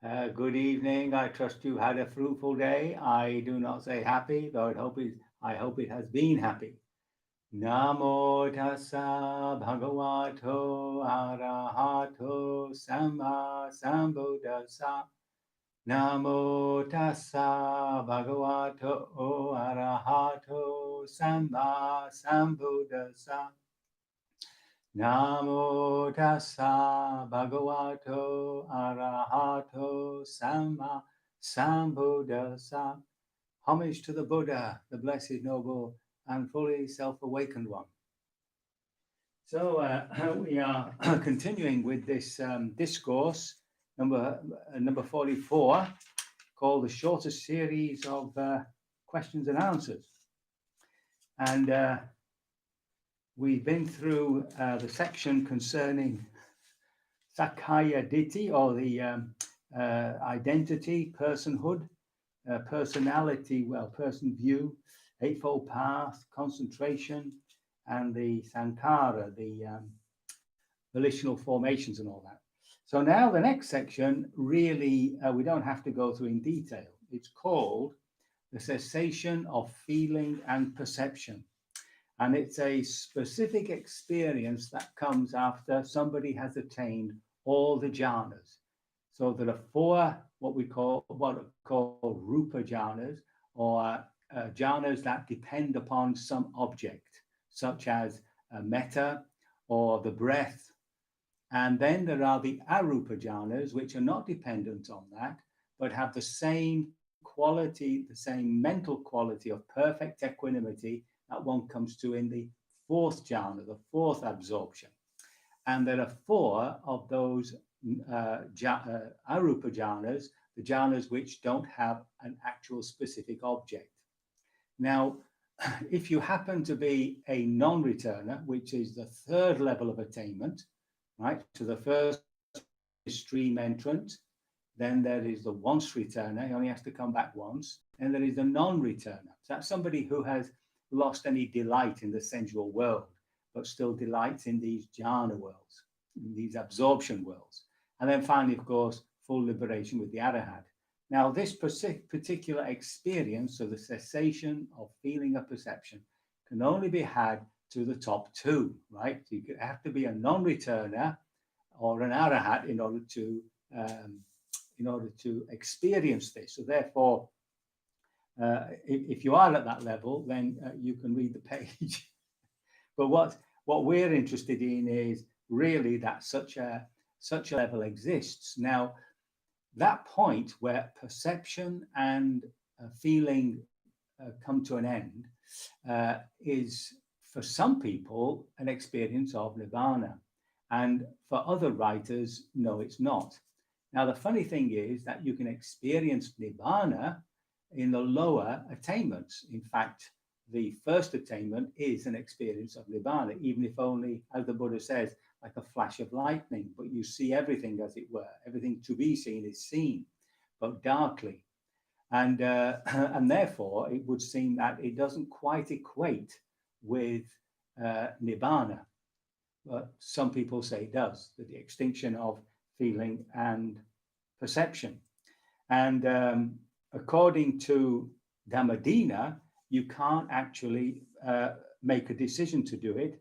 Good evening. I trust you had a fruitful day. I do not say happy, though I hope it has been happy. Namo tassa bhagavato arahato samma sambuddhassa. Namo tassa bhagavato arahato samma sambuddhassa. Namo tassa bhagavato arahato samma sambuddhassa. Homage to the Buddha, the blessed, noble, and fully self-awakened one. So we are continuing with this discourse, number 44, called the shortest series of questions and answers. And we've been through the section concerning Sakaya Ditti, or the identity, personhood, personality, person view, eightfold path, concentration, and the Sankara, the volitional formations and all that. So now the next section, really, we don't have to go through in detail. It's called the cessation of feeling and perception. And it's a specific experience that comes after somebody has attained all the jhanas. So there are four what are called rupa jhanas, or jhanas that depend upon some object, such as metta or the breath. And then there are the arupa jhanas, which are not dependent on that, but have the same quality, the same mental quality of perfect equanimity that one comes to in the fourth jhana, the fourth absorption. And there are four of those arupa jhanas, the jhanas which don't have an actual specific object. Now, if you happen to be a non-returner, which is the third level of attainment, right? So the first is stream entrant, then there is the once returner, he only has to come back once, and there is the non-returner. So that's somebody who has lost any delight in the sensual world, but still delights in these jhana worlds, in these absorption worlds. And then finally, of course, full liberation with the Arahant. Now, this particular experience of the cessation of feeling or perception can only be had to the top two, right? So you have to be a non-returner or an Arahant in order to experience this. So therefore, if you are at that level, then you can read the page. But what we're interested in is really that such a level exists. Now, that point where perception and feeling come to an end is, for some people, an experience of nirvana. And for other writers, no, it's not. Now, the funny thing is that you can experience nirvana in the lower attainments. In fact, the first attainment is an experience of nirvana, even if only, as the Buddha says, like a flash of lightning, but you see everything, as it were. Everything to be seen is seen, but darkly. And therefore, it would seem that it doesn't quite equate with nibbana. But some people say it does, that the extinction of feeling and perception. And according to Dhammadina, you can't actually make a decision to do it.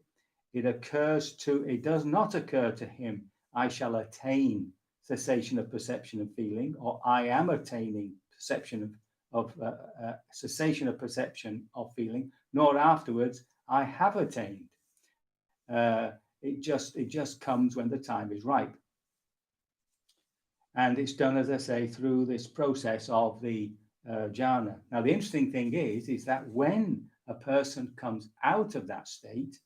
It does not occur to him, I shall attain cessation of perception and feeling, or I am attaining cessation of perception of feeling, nor afterwards, I have attained. It just comes when the time is ripe. And it's done, as I say, through this process of the jhana. Now, the interesting thing is that when a person comes out of that state,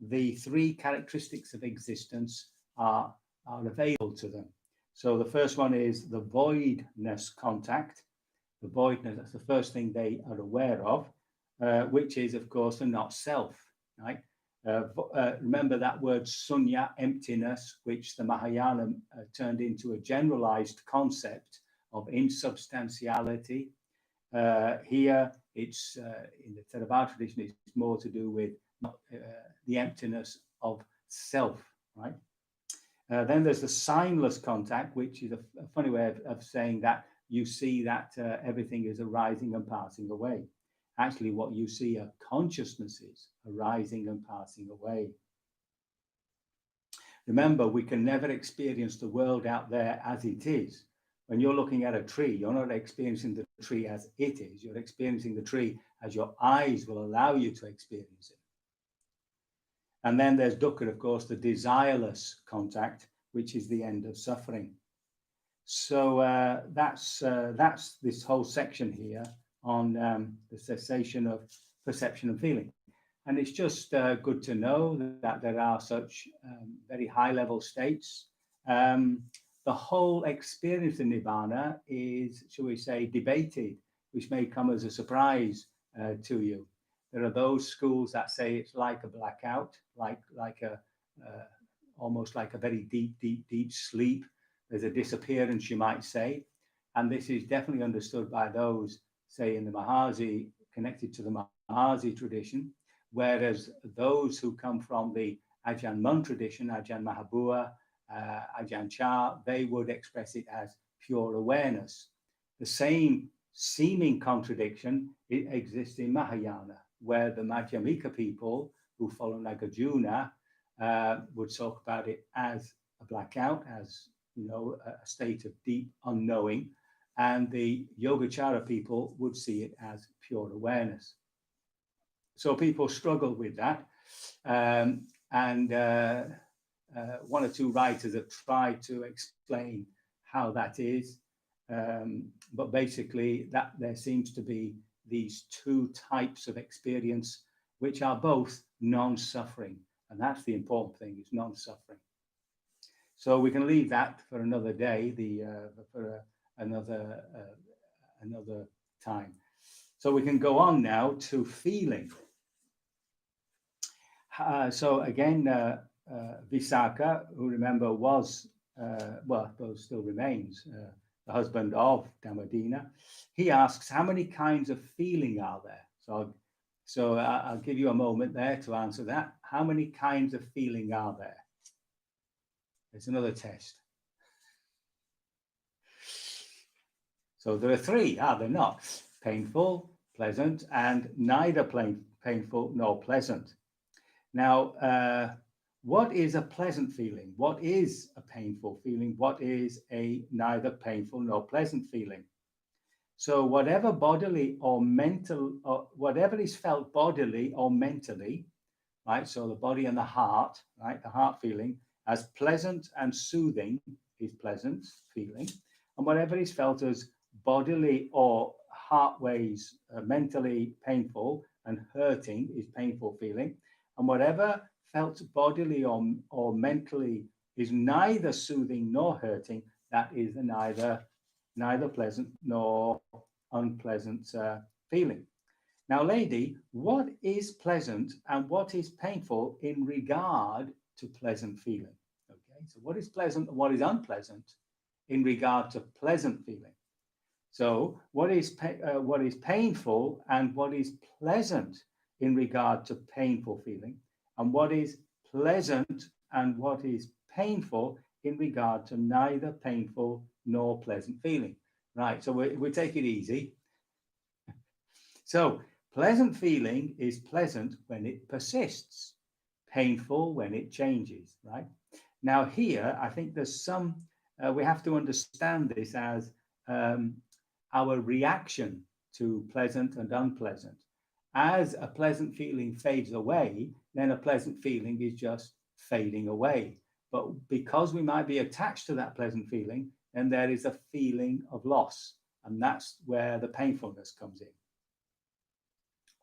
the three characteristics of existence are available to them. So the first one is the voidness contact. The voidness, that's the first thing they are aware of, which is, of course, the not self, right? Remember that word sunya, emptiness, which the Mahayana turned into a generalized concept of insubstantiality. Here, it's in the Theravada tradition, it's more to do with the emptiness of self, right? Then there's the signless contact, which is a funny way of saying that you see that everything is arising and passing away. Actually, what you see are consciousnesses arising and passing away. Remember, we can never experience the world out there as it is. When you're looking at a tree, you're not experiencing the tree as it is. You're experiencing the tree as your eyes will allow you to experience it. And then there's dukkha, of course, the desireless contact, which is the end of suffering. So that's this whole section here on the cessation of perception and feeling. And it's just good to know that there are such very high-level states. The whole experience of Nibbana is, shall we say, debated, which may come as a surprise to you. There are those schools that say it's like a blackout, like a almost like a very deep sleep. There's a disappearance, you might say. And this is definitely understood by those, say, in the Mahasi, connected to the Mahasi tradition, whereas those who come from the Ajahn Mun tradition, Ajahn Mahabua, Ajahn Chah, they would express it as pure awareness. The same seeming contradiction exists in Mahayana, where the Madhyamika people who follow Nagarjuna would talk about it as a blackout, as a state of deep unknowing, and the Yogacara people would see it as pure awareness. So people struggle with that, and one or two writers have tried to explain how that is, but basically that there seems to be these two types of experience which are both non-suffering, and that's the important thing, is non-suffering. So we can leave that for another day, for another time. So we can go on now to feeling. So again, Visakha, who remember was, still remains, the husband of Dhammadina, he asks, how many kinds of feeling are there? So I'll give you a moment there to answer that. How many kinds of feeling are there? It's another test. So there are three, are there not? Painful, pleasant, and neither painful nor pleasant. Now, what is a pleasant feeling? What is a painful feeling? What is a neither painful nor pleasant feeling? So whatever bodily or mental, or whatever is felt bodily or mentally, right? So the body and the heart, right? The heart feeling as pleasant and soothing is pleasant feeling, and whatever is felt as bodily or heart ways mentally painful and hurting is painful feeling, and whatever felt bodily or mentally is neither soothing nor hurting, that is neither pleasant nor unpleasant feeling. Now, lady, what is pleasant and what is painful in regard to pleasant feeling? Okay, so what is pleasant and what is unpleasant in regard to pleasant feeling? So what is painful and what is pleasant in regard to painful feeling, and what is pleasant and what is painful in regard to neither painful nor pleasant feeling. Right, so we take it easy. So pleasant feeling is pleasant when it persists, painful when it changes, right? Now here, I think there's some, we have to understand this as our reaction to pleasant and unpleasant. As a pleasant feeling fades away, then a pleasant feeling is just fading away. But because we might be attached to that pleasant feeling, then there is a feeling of loss. And that's where the painfulness comes in.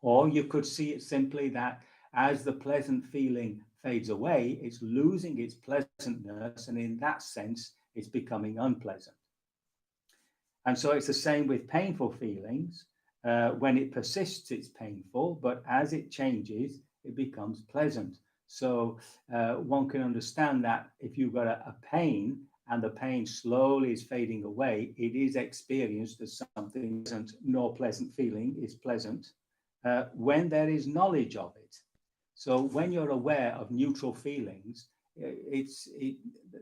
Or you could see it simply that as the pleasant feeling fades away, it's losing its pleasantness, and in that sense, it's becoming unpleasant. And so it's the same with painful feelings. When it persists, it's painful, but as it changes, it becomes pleasant. So one can understand that if you've got a pain and the pain slowly is fading away, it is experienced as something pleasant, nor pleasant feeling is pleasant when there is knowledge of it. So when you're aware of neutral feelings,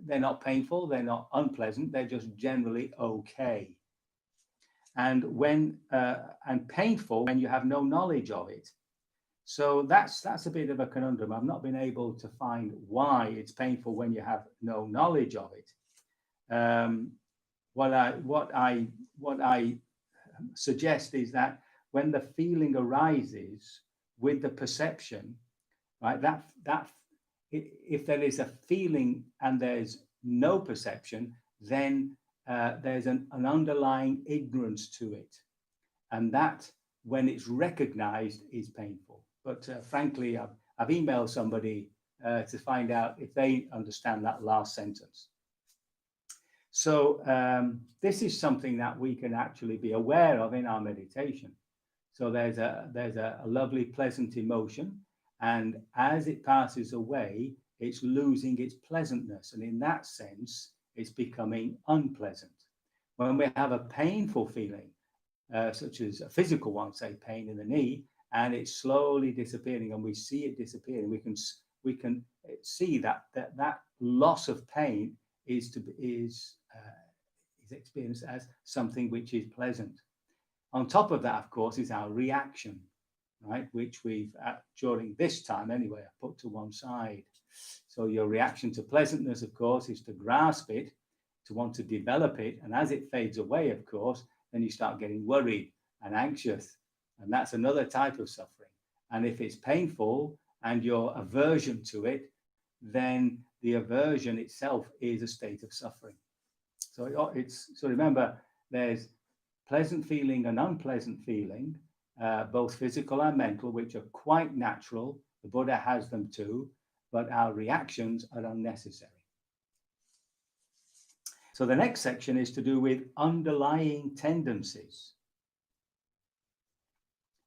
they're not painful, they're not unpleasant, they're just generally okay. And and painful when you have no knowledge of it. So that's a bit of a conundrum. I've not been able to find why it's painful when you have no knowledge of it. What I suggest is that when the feeling arises with the perception, right, that if there is a feeling and there's no perception, then there's an underlying ignorance to it, and that, when it's recognized, is painful. But frankly, I've emailed somebody to find out if they understand that last sentence. So this is something that we can actually be aware of in our meditation. So there's a lovely, pleasant emotion, and as it passes away, it's losing its pleasantness, and in that sense, it's becoming unpleasant. When we have a painful feeling, such as a physical one, say pain in the knee, and it's slowly disappearing, and we see it disappearing, we can see that loss of pain is experienced as something which is pleasant. On top of that, of course, is our reaction, right? Which we've, during this time anyway, put to one side. So your reaction to pleasantness, of course, is to grasp it, to want to develop it. And as it fades away, of course, then you start getting worried and anxious. And that's another type of suffering. And if it's painful and your aversion to it, then the aversion itself is a state of suffering. So remember, there's pleasant feeling and unpleasant feeling, both physical and mental, which are quite natural. The Buddha has them too, but our reactions are unnecessary. So the next section is to do with underlying tendencies.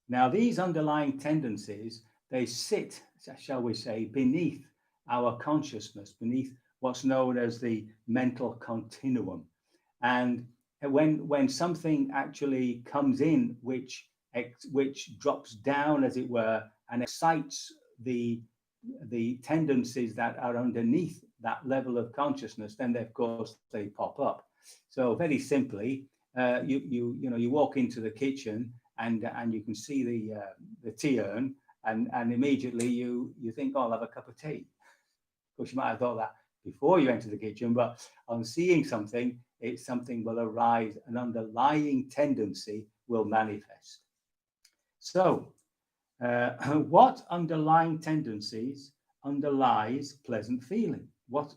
Now, these underlying tendencies, they sit, shall we say, beneath our consciousness, beneath what's known as the mental continuum. And when something actually comes in, which drops down, as it were, and excites the tendencies that are underneath that level of consciousness, then of course they pop up. So very simply, you walk into the kitchen and you can see the tea urn, and immediately you think, oh, I'll have a cup of tea. Of course, you might have thought that before you enter the kitchen, but on seeing something, something will arise, an underlying tendency will manifest. So what underlying tendencies underlies pleasant feeling? What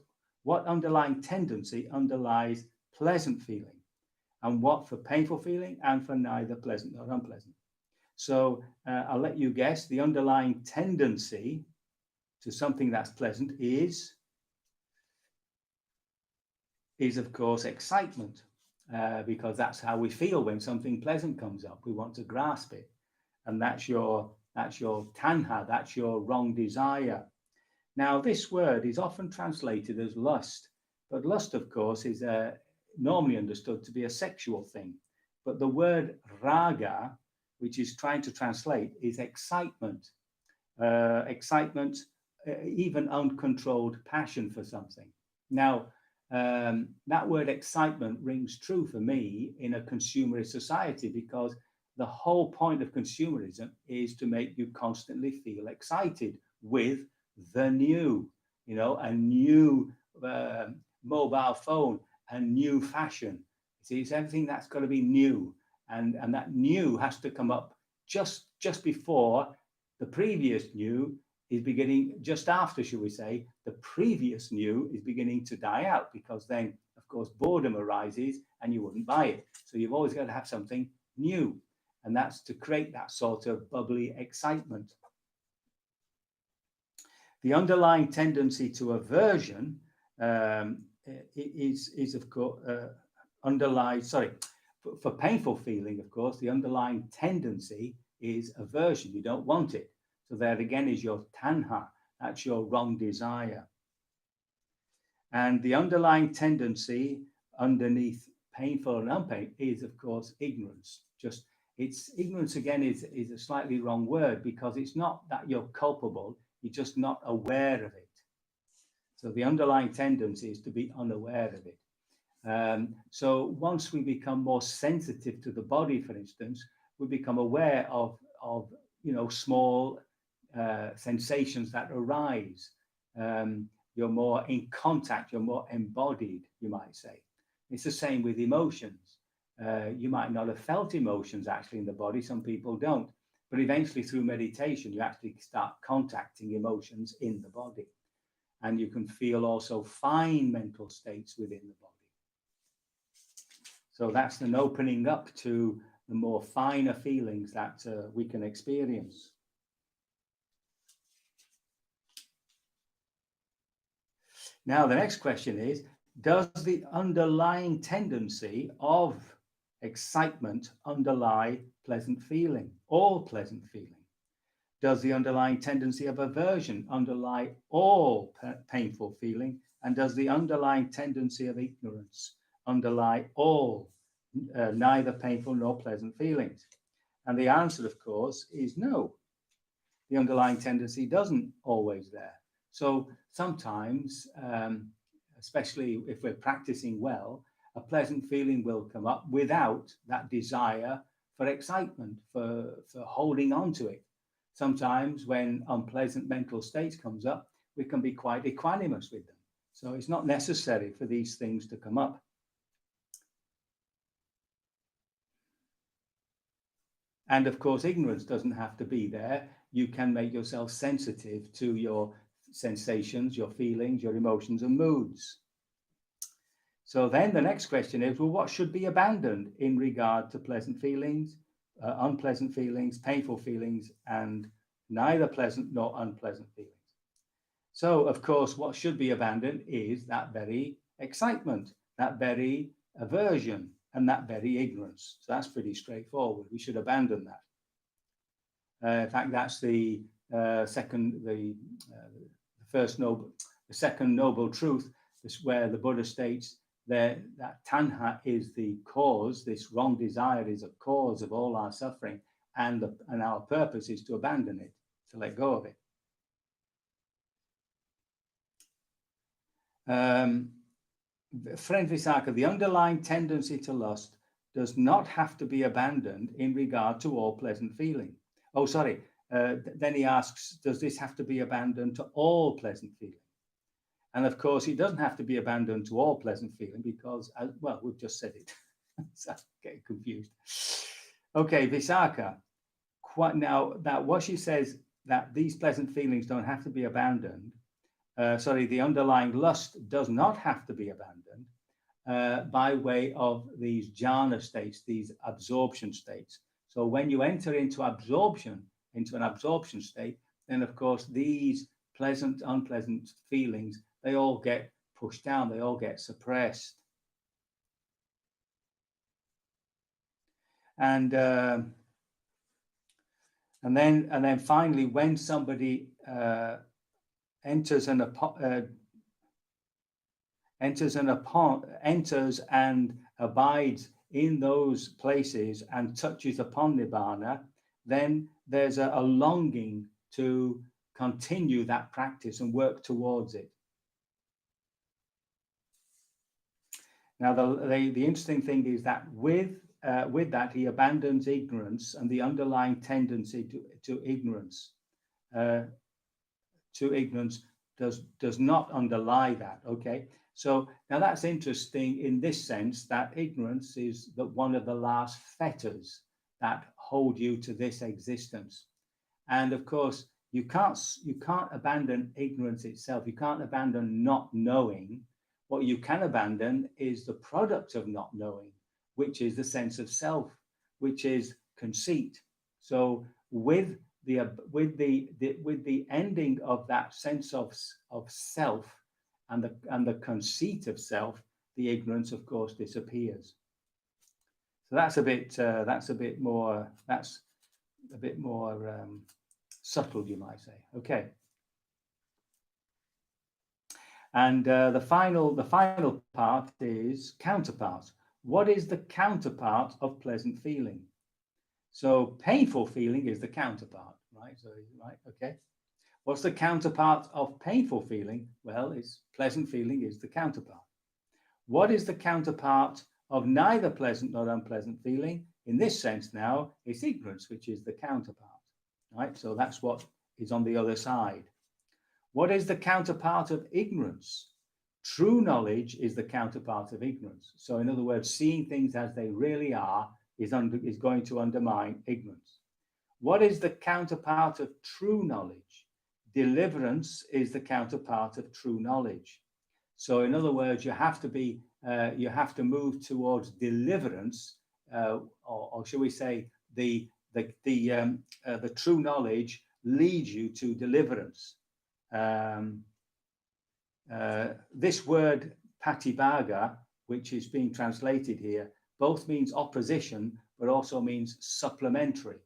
underlying tendency underlies pleasant feeling? And what for painful feeling, and for neither pleasant nor unpleasant? So I'll let you guess. The underlying tendency to something that's pleasant is of course excitement, because that's how we feel when something pleasant comes up. We want to grasp it, and that's your tanha, that's your wrong desire. Now, this word is often translated as lust, but lust, of course, is normally understood to be a sexual thing. But the word raga, which is trying to translate, is excitement. Excitement, even uncontrolled passion for something. Now, that word excitement rings true for me in a consumerist society, because the whole point of consumerism is to make you constantly feel excited with the new, a new mobile phone, a new fashion. See, it's everything that's got to be new, and that new has to come up just before the previous new is beginning, just after, shall we say, the previous new is beginning to die out, because then, of course, boredom arises and you wouldn't buy it. So you've always got to have something new, and that's to create that sort of bubbly excitement. The underlying tendency to aversion is of course for painful feeling, of course, the underlying tendency is aversion. You don't want it. So there again is your tanha, that's your wrong desire. And the underlying tendency underneath painful and unpainful is, of course, ignorance. Ignorance again is a slightly wrong word, because it's not that you're culpable, you're just not aware of it. So the underlying tendency is to be unaware of it. So once we become more sensitive to the body, for instance, we become aware of small sensations that arise. You're more in contact, you're more embodied, you might say. It's the same with emotions. You might not have felt emotions actually in the body, some people don't, but eventually through meditation, you actually start contacting emotions in the body. And you can feel also fine mental states within the body. So that's an opening up to the more finer feelings that we can experience. Now, the next question is, does the underlying tendency of excitement underlie pleasant feeling, all pleasant feeling? Does the underlying tendency of aversion underlie all painful feeling? And does the underlying tendency of ignorance underlie all neither painful nor pleasant feelings? And the answer, of course, is no. The underlying tendency doesn't always there. So sometimes, especially if we're practicing well, a pleasant feeling will come up without that desire for excitement, for holding on to it. Sometimes when unpleasant mental states comes up, we can be quite equanimous with them. So it's not necessary for these things to come up. And of course, ignorance doesn't have to be there. You can make yourself sensitive to your sensations, your feelings, your emotions and moods. So then the next question is, well, what should be abandoned in regard to pleasant feelings, unpleasant feelings, painful feelings, and neither pleasant nor unpleasant feelings? So, of course, what should be abandoned is that very excitement, that very aversion, and that very ignorance. So that's pretty straightforward. We should abandon that. In fact, that's the second noble truth, where the Buddha states that tanha is the cause. This wrong desire is a cause of all our suffering, and our purpose is to abandon it, to let go of it. Friend Visakha, the underlying tendency to lust does not have to be abandoned in regard to all pleasant feeling. Oh, sorry. Then he asks, does this have to be abandoned to all pleasant feeling? And of course, it doesn't have to be abandoned to all pleasant feeling because, well, we've just said it. So I'm getting confused. Okay, Visakha. Now, what she says, that these pleasant feelings don't have to be abandoned. The underlying lust does not have to be abandoned by way of these jhana states, these absorption states. So when you enter into an absorption state, then of course these pleasant, unpleasant feelings, they all get pushed down, they all get suppressed. And then finally, when somebody enters and abides in those places and touches upon nibbana, then there's a longing to continue that practice and work towards it. Now, the interesting thing is that with that, he abandons ignorance and the underlying tendency to ignorance. Does not underlie that. Okay, so now that's interesting in this sense, that ignorance is one of the last fetters that hold you to this existence. And of course, you can't abandon ignorance itself. You can't abandon not knowing. What you can abandon is the product of not knowing, which is the sense of self, which is conceit. So with the ending of that sense of self and the conceit of self, the ignorance, of course, disappears. So that's a bit more subtle, you might say. Okay. And the final part is counterpart. What is the counterpart of pleasant feeling? So painful feeling is the counterpart, right? So, right, okay. What's the counterpart of painful feeling? Well, it's pleasant feeling is the counterpart. What is the counterpart of neither pleasant nor unpleasant feeling? In this sense now, it's ignorance, which is the counterpart, right? So that's what is on the other side. What is the counterpart of ignorance? True knowledge is the counterpart of ignorance. So in other words, seeing things as they really are is going to undermine ignorance. What is the counterpart of true knowledge? Deliverance is the counterpart of true knowledge. So in other words, you have to move towards deliverance, or shall we say, the true knowledge leads you to deliverance. This word patibhaga, which is being translated here, both means opposition, but also means supplementary.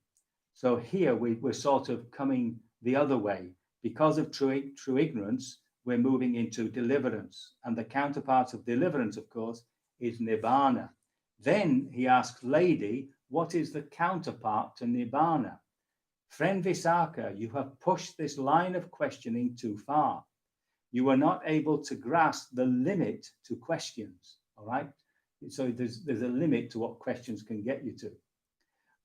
So here we're sort of coming the other way. Because of true ignorance, we're moving into deliverance. And the counterpart of deliverance, of course, is nibbana. Then he asks Lady, what is the counterpart to nibbana? Friend Visakha, you have pushed this line of questioning too far. You are not able to grasp the limit to questions, all right? So there's a limit to what questions can get you to.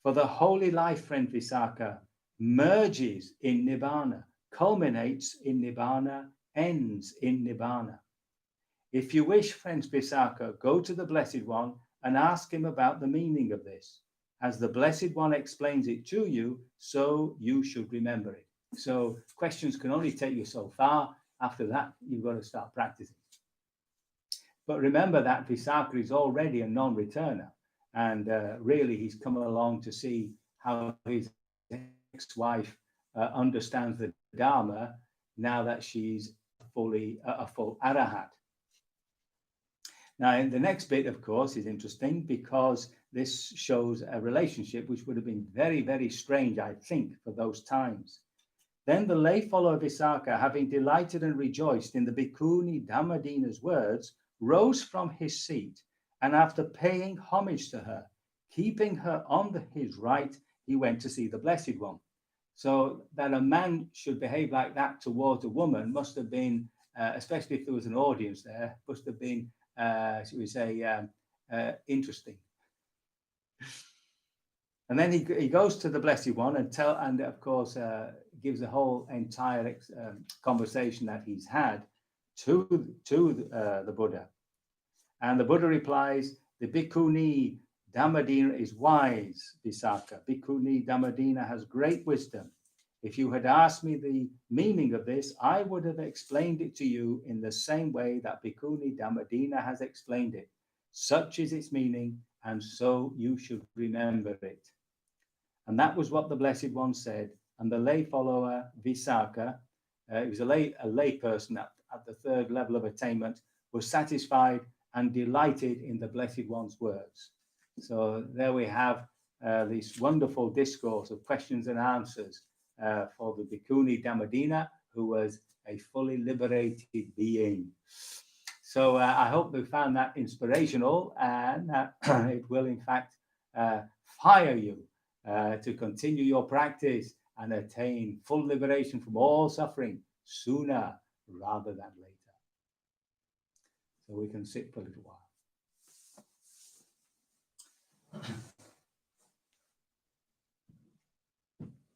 For the holy life, friend Visakha, merges in Nibbana, culminates in Nibbana, ends in Nibbana. If you wish, friend Visakha, go to the Blessed One and ask him about the meaning of this. As the Blessed One explains it to you, so you should remember it. So questions can only take you so far. After that, you've got to start practicing. But remember that Visakha is already a non-returner. And really, he's come along to see how his ex-wife understands the Dharma now that she's a full Arahat. Now, the next bit, of course, is interesting because this shows a relationship which would have been very, very strange, I think, for those times. Then the lay follower Visakha, having delighted and rejoiced in the Bhikkhuni Dhammadina's words, rose from his seat, and after paying homage to her, keeping her on his right, he went to see the Blessed One. So that a man should behave like that towards a woman must have been, especially if there was an audience there, must have been, should we say, interesting. And then he goes to the Blessed One and of course gives the whole entire conversation that he's had to the Buddha. And the Buddha replies, the Bhikkhuni Dhammadina is wise, Visakha. Bhikkhuni Dhammadina has great wisdom. If you had asked me the meaning of this, I would have explained it to you in the same way that Bhikkhuni Dhammadina has explained it. Such is its meaning, and so you should remember it. And that was what the Blessed One said. And the lay follower, Visakha, he was a lay person at the third level of attainment, was satisfied and delighted in the Blessed One's words. So there we have this wonderful discourse of questions and answers for the Bhikkhuni Dhammadina, who was a fully liberated being. So I hope you found that inspirational, and it will in fact fire you to continue your practice and attain full liberation from all suffering sooner rather than later. So we can sit for a little while.